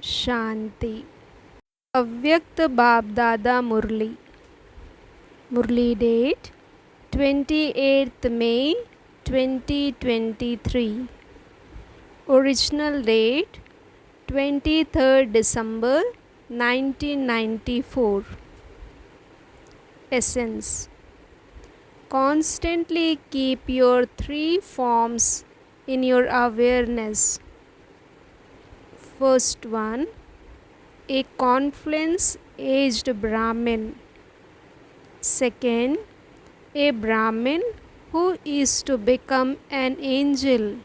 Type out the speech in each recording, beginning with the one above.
Shanti. Avyakt Bapdada Murli. Murli date 28th May 2023. Original date 23rd December 1994. Essence. Constantly keep your three forms in your awareness. First one, a confluence-aged Brahmin. Second, a Brahmin who is to become an angel.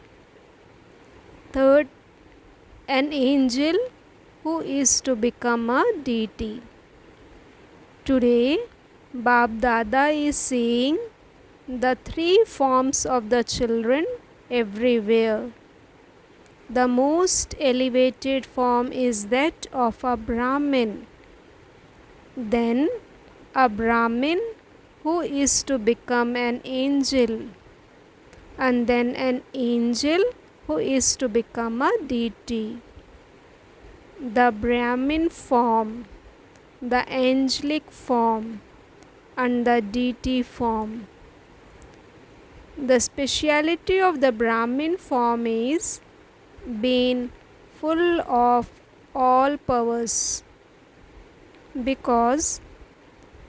Third, an angel who is to become a deity. Today, Bapdada is seeing the three forms of the children everywhere. The most elevated form is that of a Brahmin. Then a Brahmin who is to become an angel. And then an angel who is to become a deity. The Brahmin form, the angelic form, and the deity form. The speciality of the Brahmin form is being full of all powers, because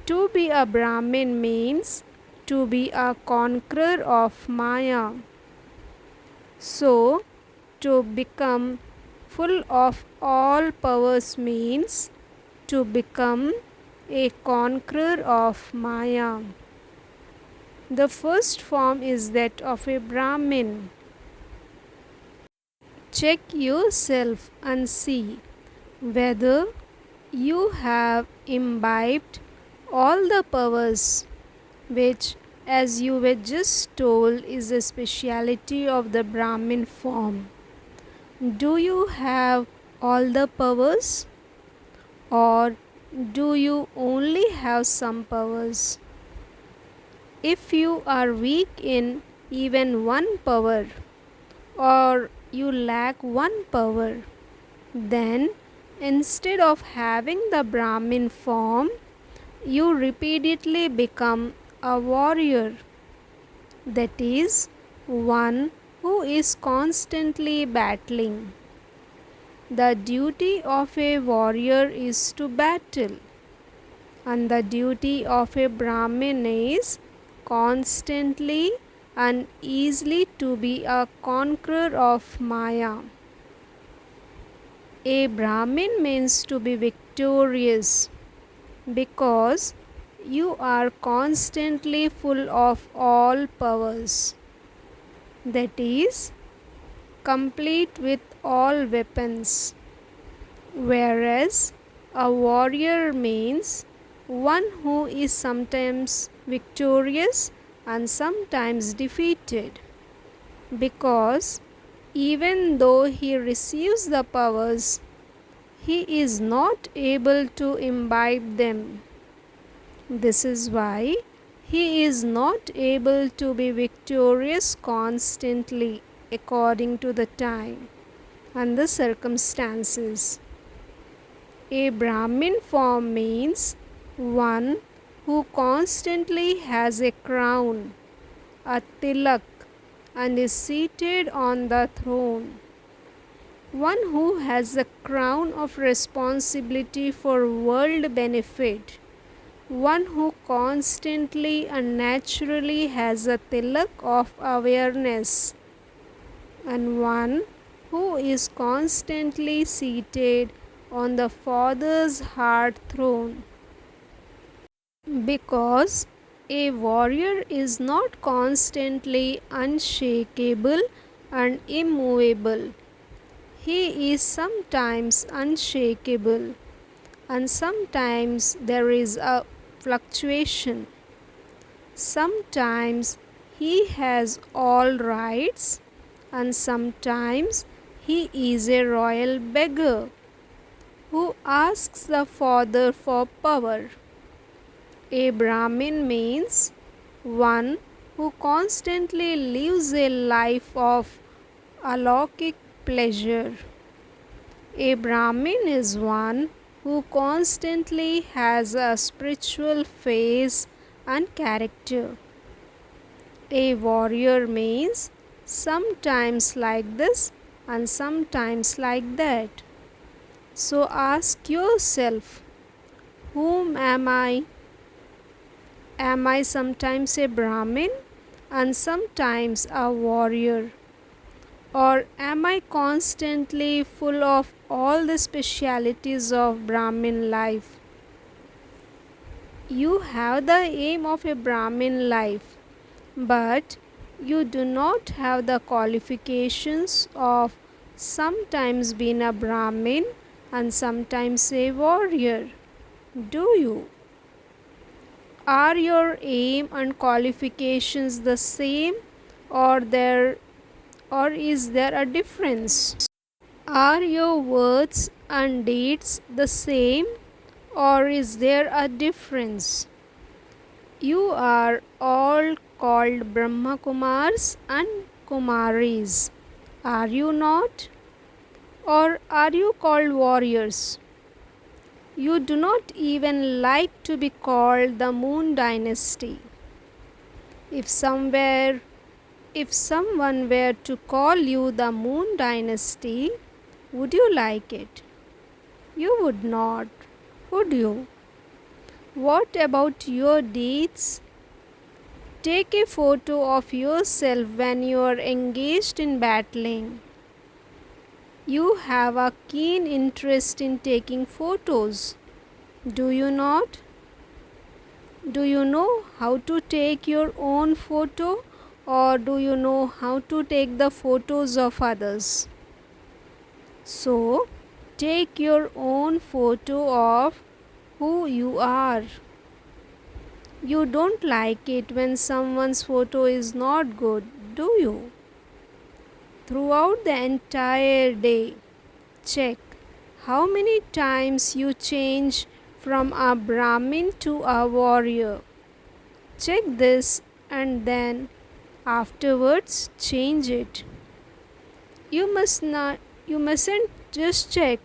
to be a Brahmin means to be a conqueror of Maya. So, to become full of all powers means to become a conqueror of Maya. The first form is that of a Brahmin. Check yourself and see whether you have imbibed all the powers, which, as you were just told, is the speciality of the Brahmin form. Do you have all the powers, or do you only have some powers? If you are weak in even one power, or you lack one power, then instead of having the Brahmin form, you repeatedly become a warrior. That is, one who is constantly battling. The duty of a warrior is to battle, and the duty of a Brahmin is constantly and easily to be a conqueror of Maya. A Brahmin means to be victorious, because you are constantly full of all powers. That is, complete with all weapons. Whereas a warrior means one who is sometimes victorious and sometimes defeated, because even though he receives the powers, he is not able to imbibe them. This is why he is not able to be victorious constantly according to the time and the circumstances. A Brahmin form means one who constantly has a crown, a tilak, and is seated on the throne. One who has a crown of responsibility for world benefit. One who constantly and naturally has a tilak of awareness. And one who is constantly seated on the Father's heart throne. Because a warrior is not constantly unshakable and immovable. He is sometimes unshakable, and sometimes there is a fluctuation. Sometimes he has all rights, and sometimes he is a royal beggar who asks the Father for power. A Brahmin means one who constantly lives a life of alokik pleasure. A Brahmin is one who constantly has a spiritual face and character. A warrior means sometimes like this and sometimes like that. So ask yourself, whom am I? Am I sometimes a Brahmin and sometimes a warrior? Or am I constantly full of all the specialities of Brahmin life? You have the aim of a Brahmin life, but you do not have the qualifications of sometimes being a Brahmin and sometimes a warrior, do you? Are your aim and qualifications the same, or is there a difference? Are your words and deeds the same, or is there a difference? You are all called Brahma Kumars and Kumaris, are you not? Or are you called warriors? You do not even like to be called the Moon Dynasty. If someone were to call you the Moon Dynasty, would you like it? You would not, would you? What about your deeds? Take a photo of yourself when you are engaged in battling. You have a keen interest in taking photos, do you not? Do you know how to take your own photo, or do you know how to take the photos of others? So, take your own photo of who you are. You don't like it when someone's photo is not good, do you? Throughout the entire day, check how many times you change from a Brahmin to a warrior. Check this and then afterwards change it. You mustn't just check,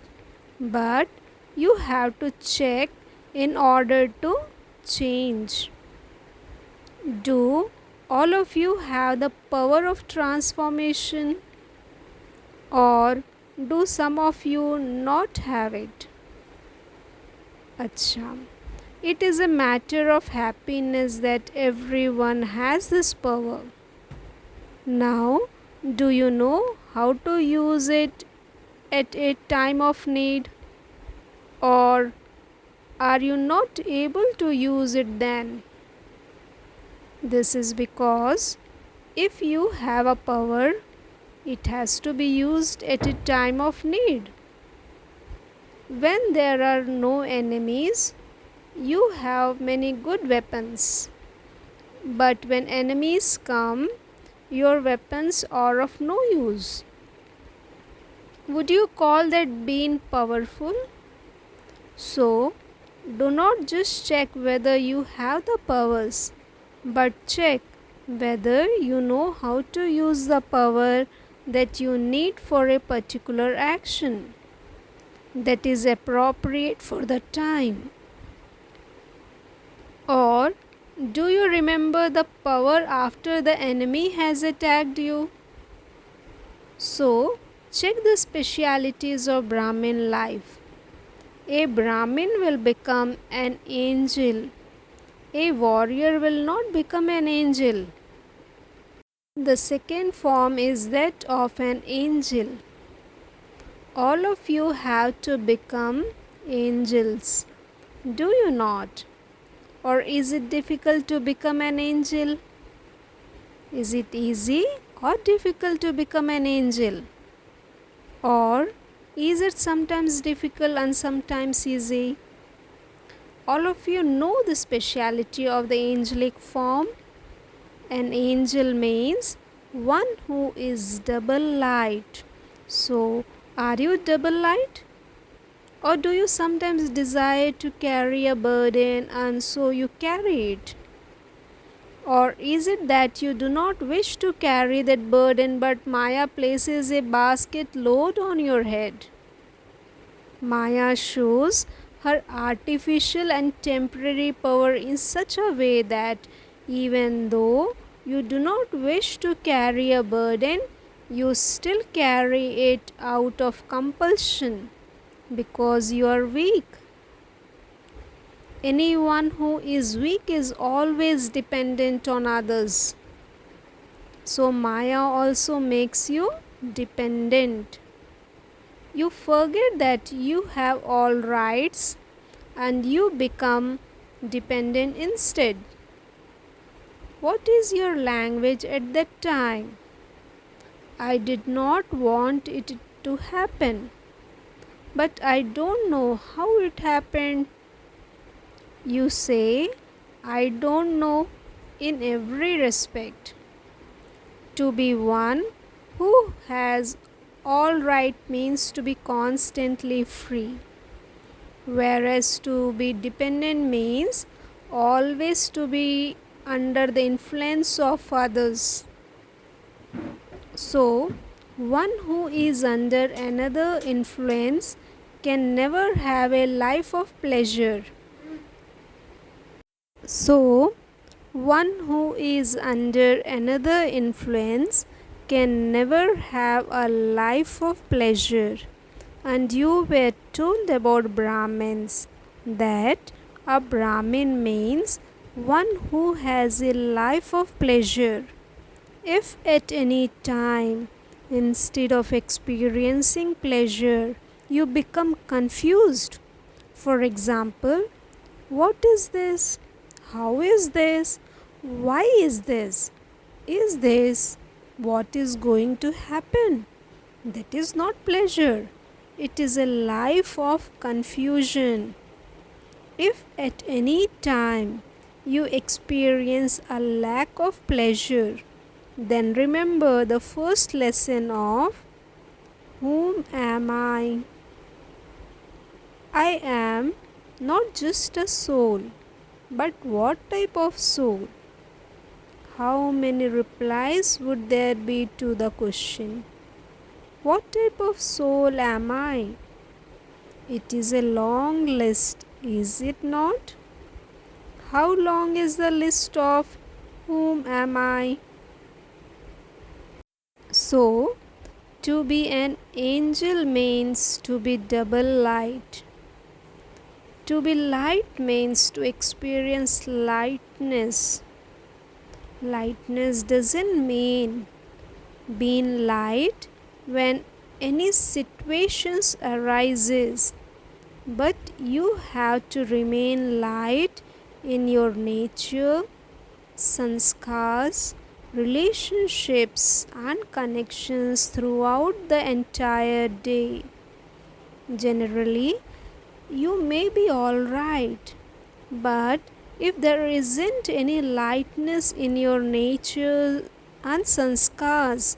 but you have to check in order to change. Do all of you have the power of transformation, or do some of you not have it? Acha. It is a matter of happiness that everyone has this power. Now, do you know how to use it at a time of need? Or are you not able to use it then? This is because if you have a power, it has to be used at a time of need. When there are no enemies, you have many good weapons. But when enemies come, your weapons are of no use. Would you call that being powerful? So, do not just check whether you have the powers, but check whether you know how to use the power that you need for a particular action that is appropriate for the time. Or do you remember the power after the enemy has attacked you? So, check the specialities of Brahmin life. A Brahmin will become an angel. A warrior will not become an angel. The second form is that of an angel. All of you have to become angels, do you not? Or is it difficult to become an angel? Is it easy or difficult to become an angel? Or is it sometimes difficult and sometimes easy? All of you know the speciality of the angelic form. An angel means one who is double light. So, are you double light? Or do you sometimes desire to carry a burden and so you carry it? Or is it that you do not wish to carry that burden, but Maya places a basket load on your head? Maya shows her artificial and temporary power in such a way that even though you do not wish to carry a burden, you still carry it out of compulsion because you are weak. Anyone who is weak is always dependent on others. So Maya also makes you dependent. You forget that you have all rights and you become dependent instead. What is your language at that time? I did not want it to happen, but I don't know how it happened. You say, I don't know in every respect. To be one who has all right means to be constantly free, whereas to be dependent means always to be under the influence of others. So, one who is under another influence can never have a life of pleasure. So, one who is under another influence can never have a life of pleasure. And you were told about Brahmins that a Brahmin means one who has a life of pleasure. If at any time, instead of experiencing pleasure, you become confused, for example, what is this? How is this? Why is this? Is this what is going to happen? That is not pleasure. It is a life of confusion. If at any time you experience a lack of pleasure, then remember the first lesson of whom am I? I am not just a soul, but what type of soul? How many replies would there be to the question? What type of soul am I? It is a long list, is it not? How long is the list of whom am I? So, to be an angel means to be double light. To be light means to experience lightness. Lightness doesn't mean being light when any situations arises, but you have to remain light in your nature, sanskars, relationships and connections throughout the entire day. Generally, you may be alright, but if there isn't any lightness in your nature and sanskars,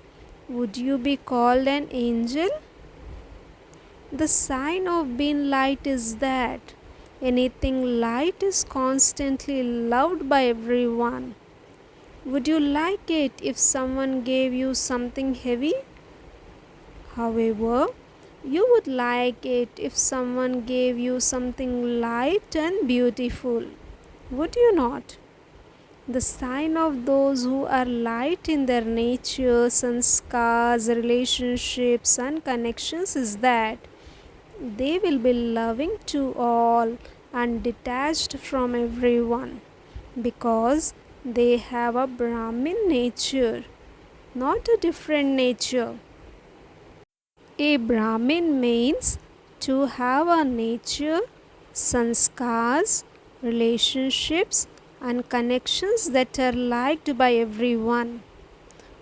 would you be called an angel? The sign of being light is that anything light is constantly loved by everyone. Would you like it if someone gave you something heavy? However, you would like it if someone gave you something light and beautiful. Would you not? The sign of those who are light in their nature, sanskars, relationships and connections is that they will be loving to all and detached from everyone because they have a Brahmin nature, not a different nature. A Brahmin means to have a nature, sanskars, relationships and connections that are liked by everyone.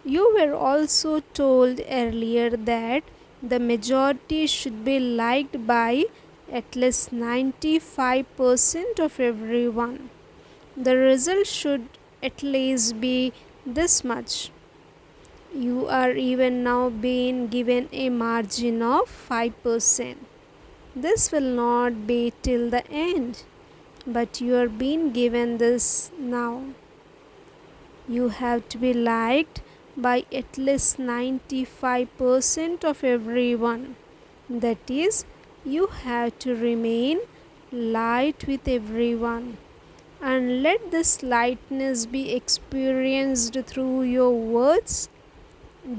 You were also told earlier that the majority should be liked by at least 95% of everyone. The result should at least be this much. You are even now being given a margin of 5%. This will not be till the end, but you are being given this now. You have to be liked by at least 95% of everyone. That is You have to remain light with everyone and let this lightness be experienced through your words,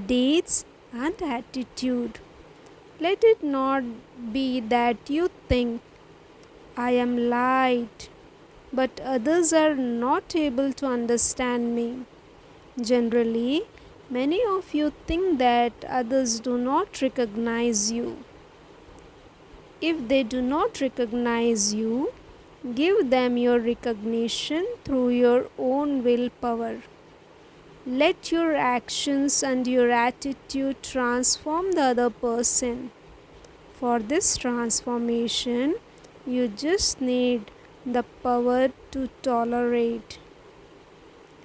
deeds, and attitude. Let it not be that you think, I am light, but others are not able to understand me. Generally, many of you think that others do not recognize you. If they do not recognize you, give them your recognition through your own willpower. Let your actions and your attitude transform the other person. For this transformation, you just need the power to tolerate.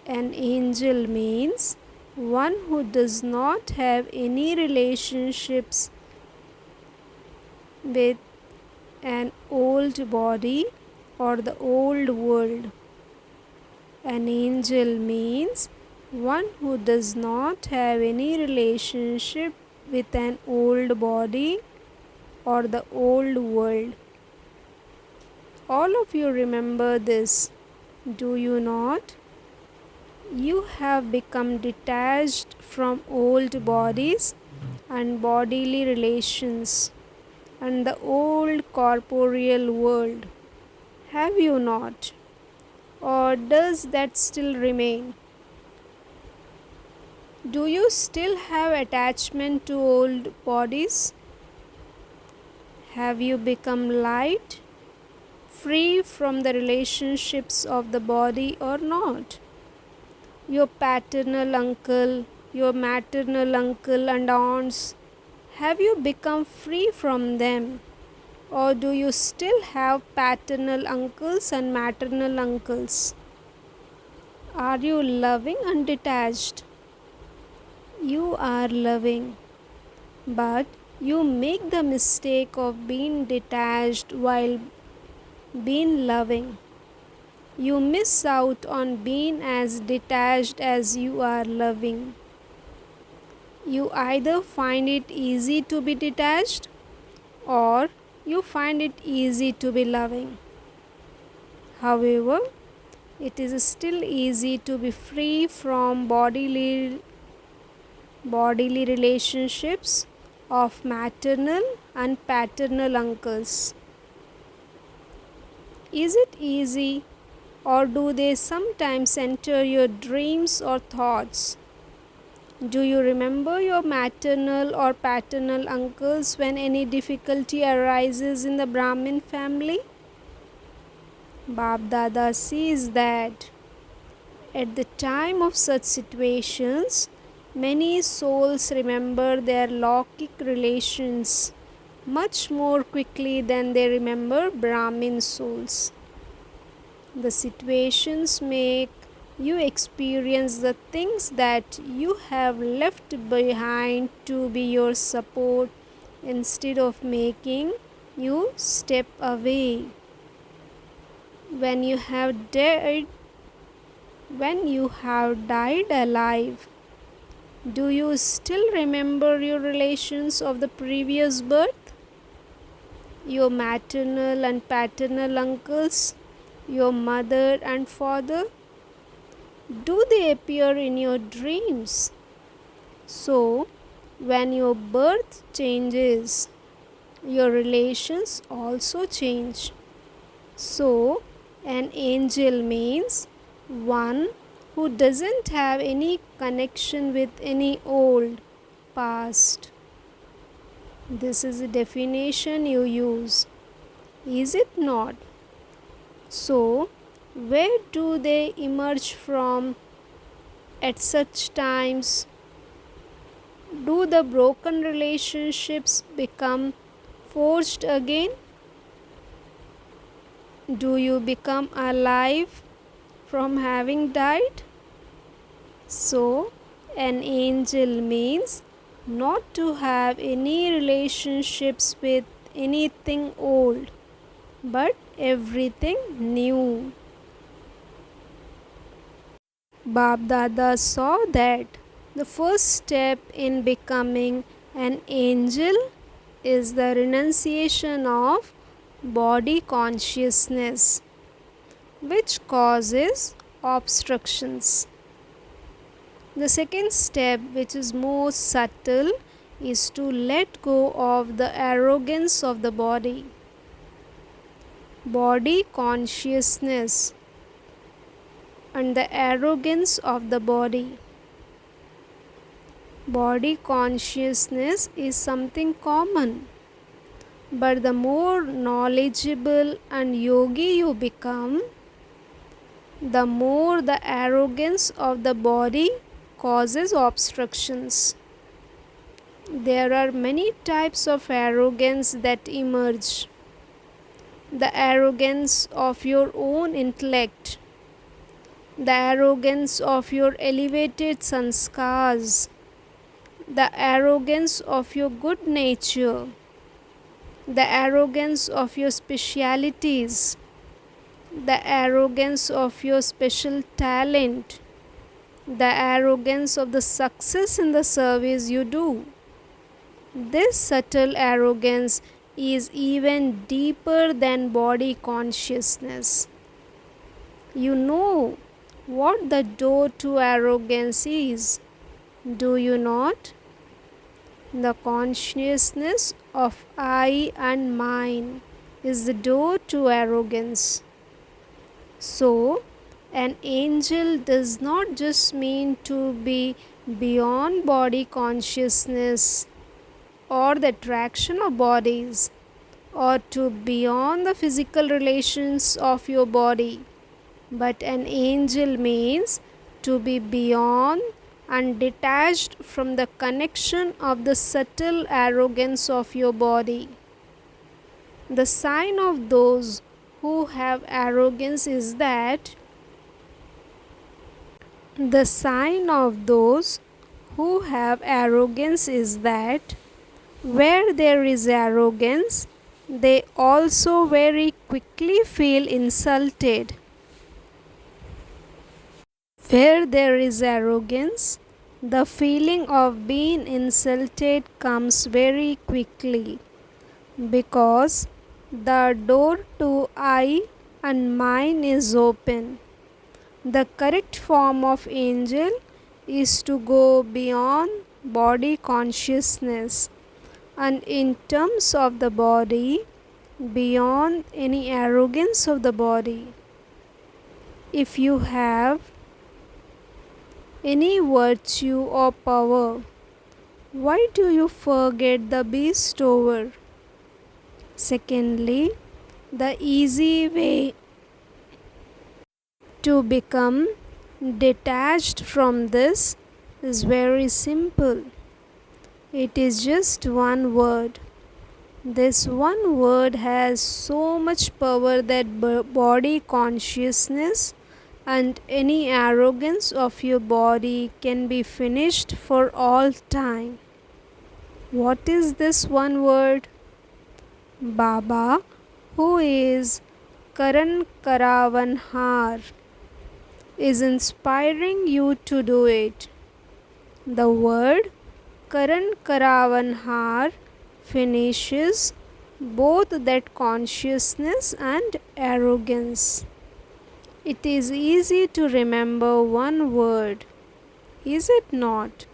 An angel means one who does not have any relationships with an old body or the old world. An angel means one who does not have any relationship with an old body or the old world. All of you remember this, do you not? You have become detached from old bodies and bodily relations and the old corporeal world. Have you not? Or does that still remain? Do you still have attachment to old bodies? Have you become light, free from the relationships of the body or not? Your paternal uncle, your maternal uncle and aunts, have you become free from them? Or do you still have paternal uncles and maternal uncles? Are you loving and detached? You are loving, but you make the mistake of being detached while being loving. You miss out on being as detached as you are loving. You either find it easy to be detached or you find it easy to be loving. However, it is still easy to be free from bodily relationships of maternal and paternal uncles. Is it easy, or do they sometimes enter your dreams or thoughts? Do you remember your maternal or paternal uncles when any difficulty arises in the Brahmin family? Bapdada sees that at the time of such situations, many souls remember their Lokik relations much more quickly than they remember Brahmin souls. The situations make you experience the things that you have left behind to be your support instead of making you step away. When you have died alive, do you still remember your relations of the previous birth? Your maternal and paternal uncles, your mother and father? Do they appear in your dreams? So, when your birth changes, your relations also change. So, an angel means one who doesn't have any connection with any old past. This is the definition you use, is it not? So, where do they emerge from at such times? Do the broken relationships become forged again? Do you become alive from having died? So, an angel means not to have any relationships with anything old, but everything new. Bapdada saw that the first step in becoming an angel is the renunciation of body consciousness, which causes obstructions. The second step, which is more subtle, is to let go of the arrogance of the body. Body consciousness and the arrogance of the body. Body consciousness is something common, but the more knowledgeable and yogi you become, the more the arrogance of the body causes obstructions. There are many types of arrogance that emerge. The arrogance of your own intellect, the arrogance of your elevated sanskars, the arrogance of your good nature, the arrogance of your specialities, the arrogance of your special talent, the arrogance of the success in the service you do. This subtle arrogance is even deeper than body consciousness. You know what the door to arrogance is, do you not? The consciousness of I and mine is the door to arrogance. So, an angel does not just mean to be beyond body consciousness or the attraction of bodies, or to beyond the physical relations of your body, but an angel means to be beyond and detached from the connection of the subtle arrogance of your body. The sign of those who have arrogance is that where there is arrogance, they also very quickly feel insulted. Where there is arrogance, the feeling of being insulted comes very quickly, because the door to I and mine is open. The correct form of angel is to go beyond body consciousness, and in terms of the body, beyond any arrogance of the body. If you have any virtue or power, why do you forget the bestower? Secondly, the easy way to become detached from this is very simple. It is just one word. This one word has so much power that body consciousness and any arrogance of your body can be finished for all time. What is this one word? Baba, who is Karan Karavanhar, is inspiring you to do it. The word Karan Karavanhar finishes both that consciousness and arrogance. It is easy to remember one word, is it not?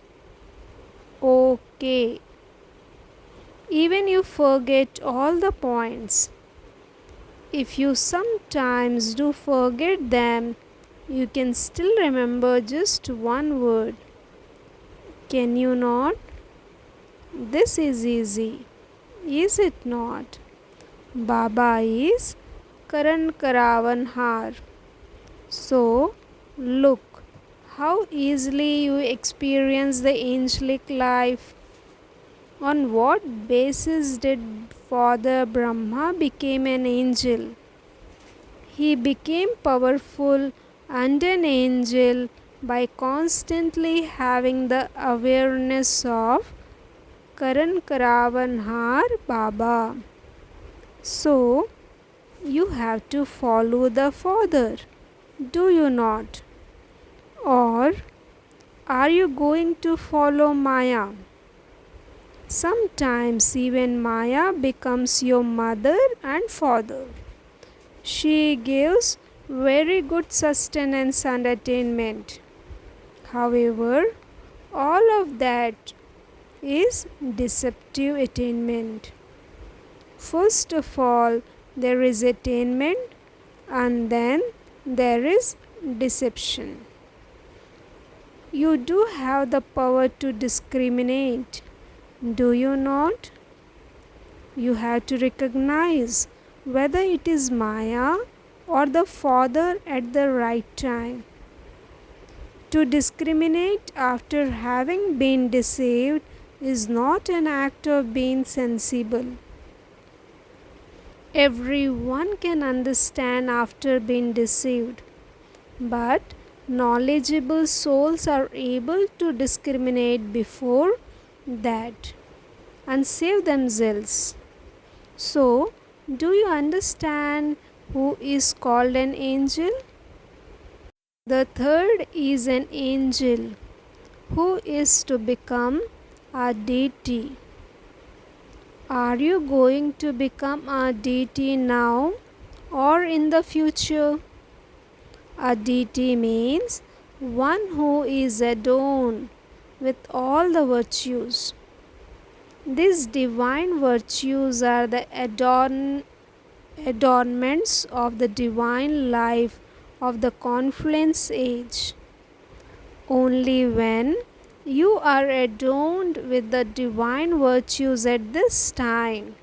Okay. Even you forget all the points. If you sometimes do forget them, you can still remember just one word. Can you not? This is easy, is it not? Baba is Karan Karavanhar. So, look how easily you experience the angelic life. On what basis did Father Brahma become an angel? He became powerful and an angel by constantly having the awareness of Karan Karavanhar Baba. So, you have to follow the Father, do you not? Or are you going to follow Maya? Sometimes even Maya becomes your mother and father. She gives very good sustenance and attainment. However, all of that is deceptive attainment. First of all, there is attainment and then there is deception. You do have the power to discriminate, do you not? You have to recognize whether it is Maya or the father at the right time. To discriminate after having been deceived is not an act of being sensible. Everyone can understand after being deceived, but knowledgeable souls are able to discriminate before that and save themselves. So, do you understand who is called an angel? The third is an angel who is to become a deity. Are you going to become a deity now or in the future? A deity means one who is adorned with all the virtues. These divine virtues are the adornments of the divine life of the confluence age. Only when you are adorned with the divine virtues at this time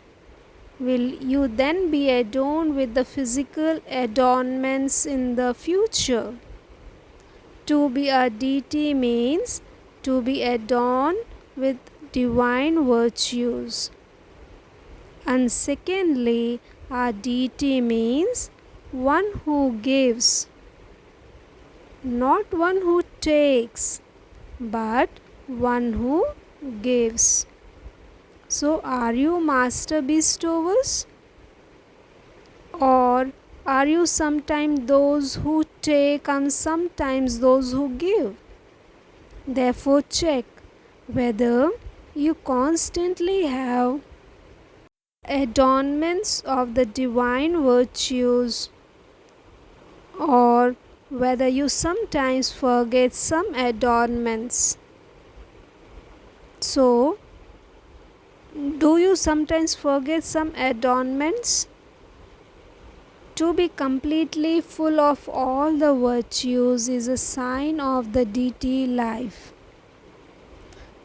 will you then be adorned with the physical adornments in the future. To be a deity means to be adorned with divine virtues. And secondly, a deity means one who gives, not one who takes, but one who gives. So, are you master bestowers? Or are you sometimes those who take and sometimes those who give? Therefore, check whether you constantly have adornments of the divine virtues or whether you sometimes forget some adornments. So, do you sometimes forget some adornments? To be completely full of all the virtues is a sign of the deity life.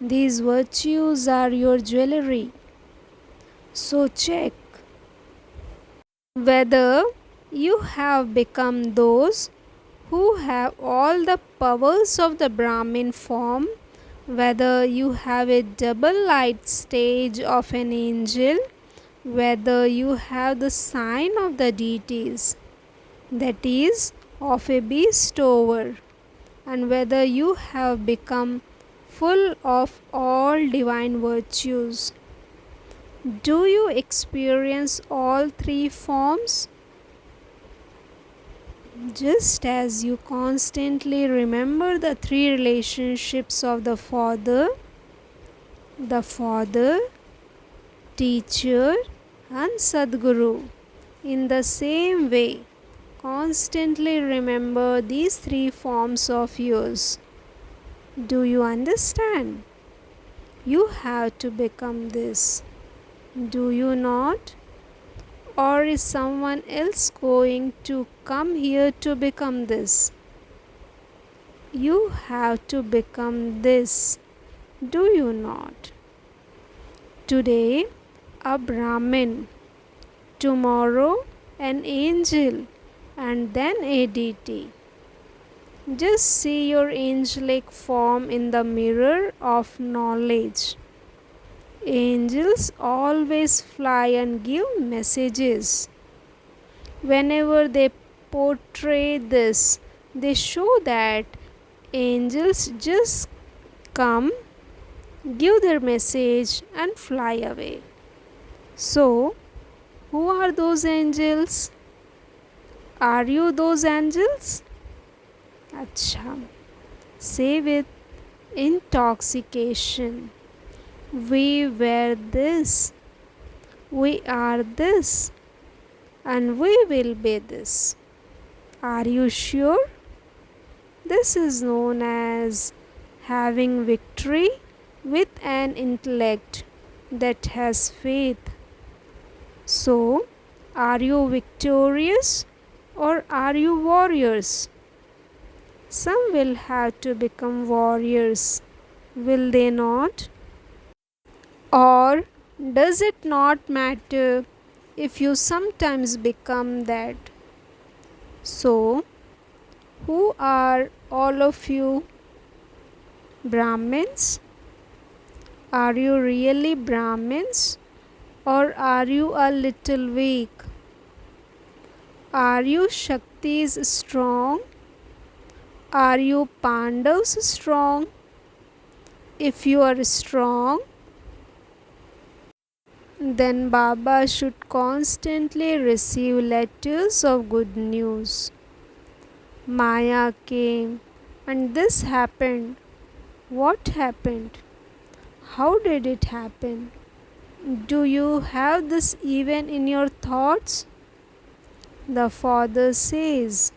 These virtues are your jewelry. So check whether you have become those who have all the powers of the Brahmin form, whether you have a double light stage of an angel, whether you have the sign of the deities, that is, of a bestower, and whether you have become full of all divine virtues. Do you experience all three forms? Just as you constantly remember the three relationships of the Father, teacher, and Sadguru, in the same way, constantly remember these three forms of yours. Do you understand? You have to become this. Do you not? Or is someone else going to come here to become this? You have to become this. Do you not? Today, a Brahmin. Tomorrow, an angel. And then a deity. Just see your angelic form in the mirror of knowledge. Angels always fly and give messages. Whenever they portray this, they show that angels just come, give their message, and fly away. So, who are those angels? Are you those angels? Acha. Say with intoxication. We wear this, we are this, and we will be this. Are you sure? This is known as having victory with an intellect that has faith. So, are you victorious or are you warriors? Some will have to become warriors, will they not? Or does it not matter if you sometimes become that? So, who are all of you? Brahmins? Are you really Brahmins or are you a little weak? Are you Shaktis strong? Are you Pandavas strong? If you are strong, then Baba should constantly receive letters of good news. Maya came and this happened. What happened? How did it happen? Do you have this even in your thoughts? The Father says,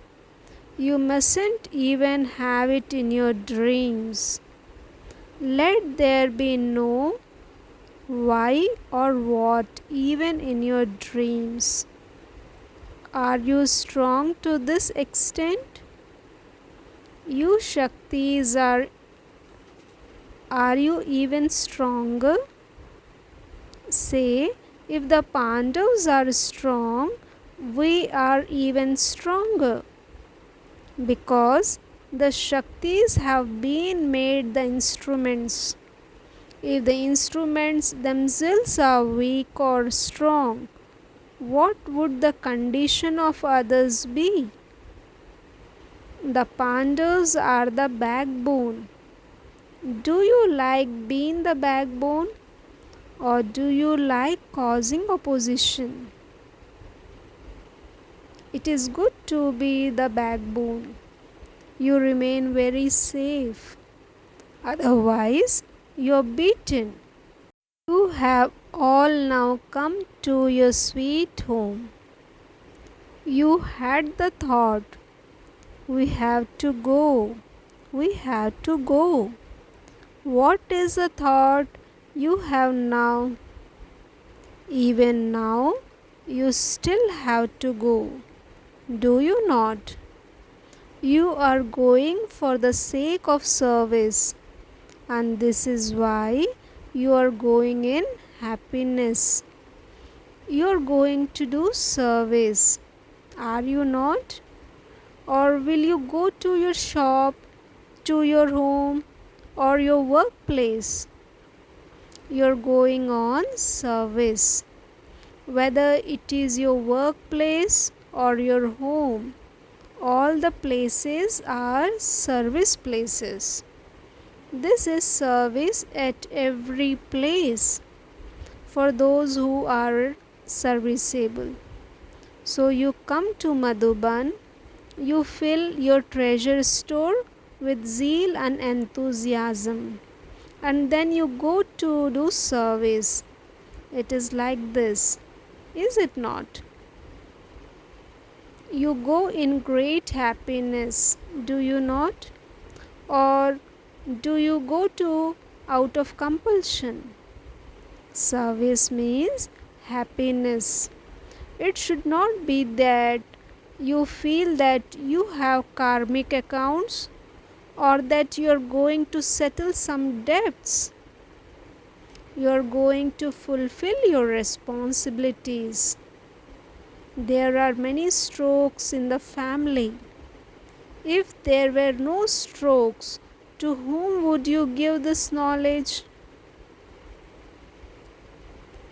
you mustn't even have it in your dreams. Let there be no why or what even in your dreams. Are you strong to this extent? You Shaktis are you even stronger? Say, if the Pandavas are strong, we are even stronger. Because the Shaktis have been made the instruments. If the instruments themselves are weak or strong, what would the condition of others be? The Pandavas are the backbone. Do you like being the backbone or do you like causing opposition? It is good to be the backbone. You remain very safe. Otherwise, you are beaten. You have all now come to your sweet home. You had the thought, we have to go. We have to go. What is the thought you have now? Even now, you still have to go. Do you not? You are going for the sake of service, and this is why you are going in happiness. You are going to do service, are you not? Or will you go to your shop, to your home, or your workplace? You are going on service, whether it is your workplace or your home. All the places are service places. This is service at every place for those who are serviceable. So you come to Madhuban, you fill your treasure store with zeal and enthusiasm, and then you go to do service. It is like this, is it not? You go in great happiness, do you not? Or do you go to out of compulsion? Service means happiness. It should not be that you feel that you have karmic accounts or that you are going to settle some debts. You are going to fulfill your responsibilities. There are many strokes in the family. If there were no strokes, to whom would you give this knowledge?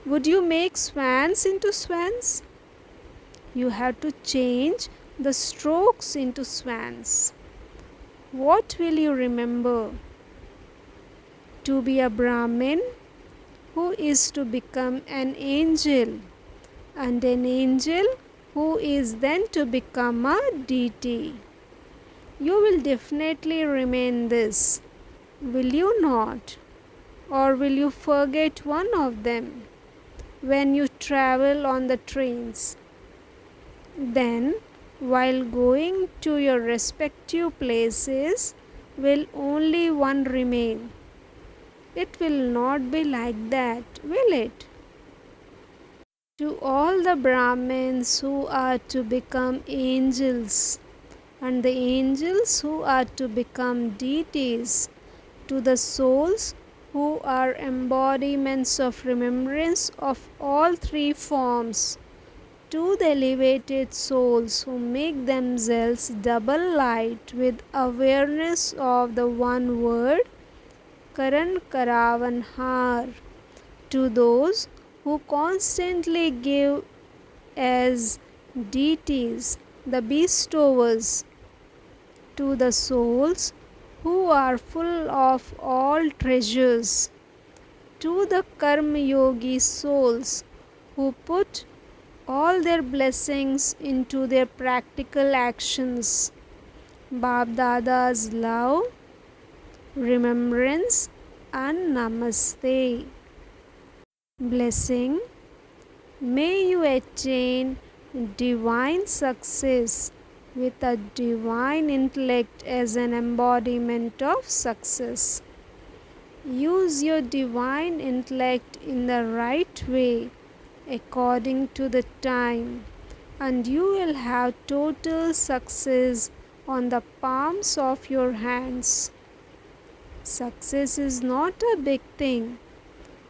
Would you make swans into swans? You have to change the strokes into swans. What will you remember? To be a Brahmin who is to become an angel, and an angel who is then to become a deity. You will definitely remain this, will you not? Or will you forget one of them when you travel on the trains? Then, while going to your respective places, will only one remain? It will not be like that, will it? To all the Brahmins who are to become angels, and the angels who are to become deities, to the souls who are embodiments of remembrance of all three forms, to the elevated souls who make themselves double light with awareness of the one word, Karan Karavan Har, to those who constantly give as deities, the bestowers, to the souls who are full of all treasures, to the Karma Yogi souls who put all their blessings into their practical actions. Bapdada's love, remembrance, and namaste. Blessing. May you attain divine success with a divine intellect as an embodiment of success. Use your divine intellect in the right way according to the time, and you will have total success on the palms of your hands. Success is not a big thing,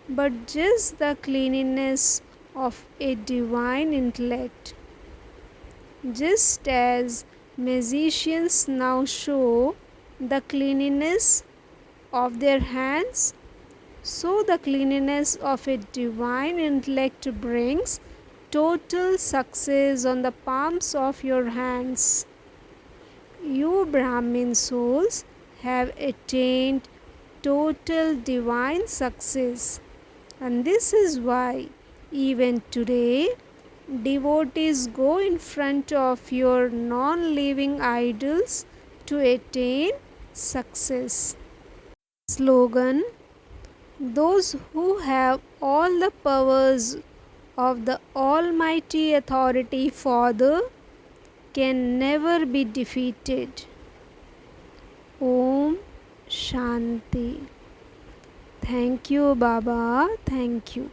but just the cleanliness of a divine intellect. Just as magicians now show the cleanliness of their hands, so the cleanliness of a divine intellect brings total success on the palms of your hands. You Brahmin souls have attained total divine success, and this is why even today devotees go in front of your non-living idols to attain success. Slogan: those who have all the powers of the Almighty Authority Father can never be defeated. Om Shanti. Thank you, Baba. Thank you.